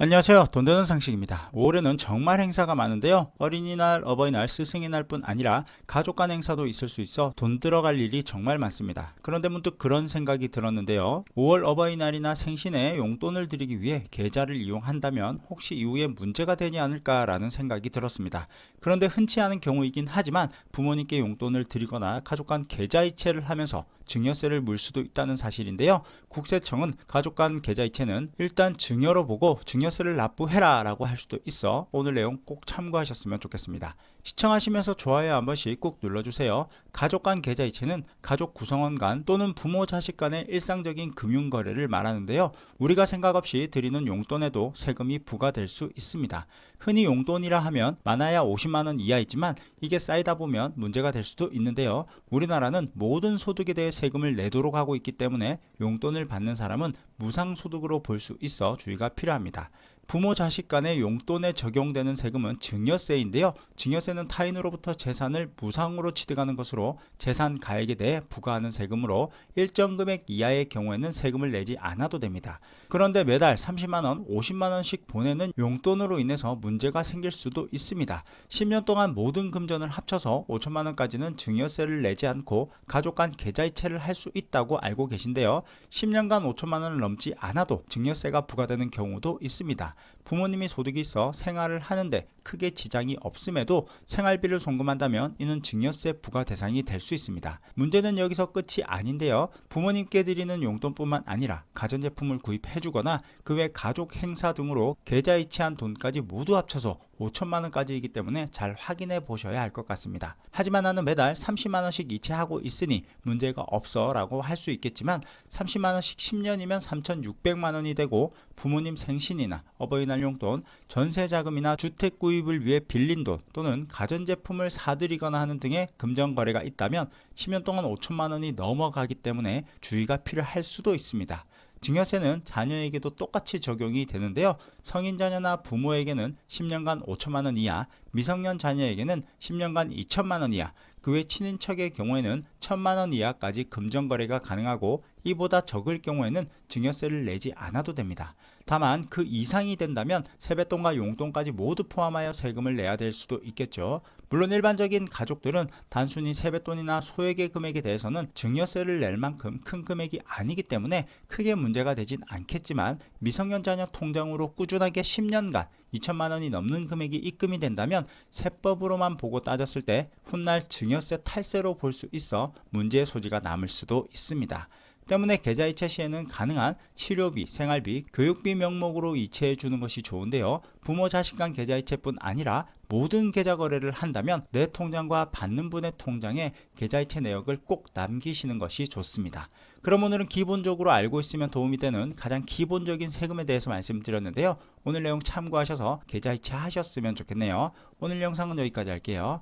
안녕하세요. 돈 되는 상식입니다. 5월에는 정말 행사가 많은데요. 어린이날, 어버이날, 스승의 날뿐 아니라 가족 간 행사도 있을 수 있어 돈 들어갈 일이 정말 많습니다. 그런데 문득 그런 생각이 들었는데요. 5월 어버이날이나 생신에 용돈을 드리기 위해 계좌를 이용한다면 혹시 이후에 문제가 되지 않을까라는 생각이 들었습니다. 그런데 흔치 않은 경우이긴 하지만 부모님께 용돈을 드리거나 가족 간 계좌이체를 하면서 증여세를 물 수도 있다는 사실인데요. 국세청은 가족 간 계좌이체는 일단 증여로 보고 증여세를 납부해라 라고 할 수도 있어 오늘 내용 꼭 참고하셨으면 좋겠습니다. 시청하시면서 좋아요 한 번씩 꼭 눌러주세요. 가족 간 계좌이체는 가족 구성원 간 또는 부모 자식 간의 일상적인 금융거래를 말하는데요. 우리가 생각 없이 드리는 용돈에도 세금이 부과될 수 있습니다. 흔히 용돈이라 하면 많아야 50만원 이하이지만 이게 쌓이다 보면 문제가 될 수도 있는데요. 우리나라는 모든 소득에 대해 세금을 내도록 하고 있기 때문에 용돈을 받는 사람은 무상소득으로 볼 수 있어 주의가 필요합니다. 부모 자식 간의 용돈에 적용되는 세금은 증여세인데요. 증여세는 타인으로부터 재산을 무상으로 취득하는 것으로 재산 가액에 대해 부과하는 세금으로 일정 금액 이하의 경우에는 세금을 내지 않아도 됩니다. 그런데 매달 30만원, 50만원씩 보내는 용돈으로 인해서 문제가 생길 수도 있습니다. 10년 동안 모든 금전을 합쳐서 5천만원까지는 증여세를 내지 않고 가족 간 계좌이체를 할 수 있다고 알고 계신데요. 10년간 5천만원을 넘지 않아도 증여세가 부과되는 경우도 있습니다. 부모님이 소득이 있어 생활을 하는데 크게 지장이 없음에도 생활비를 송금한다면 이는 증여세 부과 대상이 될 수 있습니다. 문제는 여기서 끝이 아닌데요. 부모님께 드리는 용돈뿐만 아니라 가전제품을 구입해주거나 그 외 가족 행사 등으로 계좌이체한 돈까지 모두 합쳐서 5천만원까지이기 때문에 잘 확인해 보셔야 할 것 같습니다. 하지만 나는 매달 30만원씩 이체하고 있으니 문제가 없어 라고 할 수 있겠지만 30만원씩 10년이면 3,600만원이 되고 부모님 생신이나 어버이날 용돈, 전세자금이나 주택 구입을 위해 빌린 돈 또는 가전제품을 사드리거나 하는 등의 금전거래가 있다면 10년 동안 5천만원이 넘어가기 때문에 주의가 필요할 수도 있습니다. 증여세는 자녀에게도 똑같이 적용이 되는데요. 성인 자녀나 부모에게는 10년간 5천만원 이하, 미성년 자녀에게는 10년간 2천만원 이하, 그 외 친인척의 경우에는 1천만원 이하까지 금전거래가 가능하고 이보다 적을 경우에는 증여세를 내지 않아도 됩니다. 다만 그 이상이 된다면 세뱃돈과 용돈까지 모두 포함하여 세금을 내야 될 수도 있겠죠. 물론 일반적인 가족들은 단순히 세뱃돈이나 소액의 금액에 대해서는 증여세를 낼 만큼 큰 금액이 아니기 때문에 크게 문제가 되진 않겠지만 미성년 자녀 통장으로 꾸준하게 10년간 2천만원이 넘는 금액이 입금이 된다면 세법으로만 보고 따졌을 때 훗날 증여세 탈세로 볼 수 있어 문제의 소지가 남을 수도 있습니다. 때문에 계좌이체 시에는 가능한 치료비, 생활비, 교육비 명목으로 이체해 주는 것이 좋은데요. 부모 자식 간 계좌이체뿐 아니라 모든 계좌 거래를 한다면 내 통장과 받는 분의 통장에 계좌이체 내역을 꼭 남기시는 것이 좋습니다. 그럼 오늘은 기본적으로 알고 있으면 도움이 되는 가장 기본적인 세금에 대해서 말씀드렸는데요. 오늘 내용 참고하셔서 계좌이체 하셨으면 좋겠네요. 오늘 영상은 여기까지 할게요.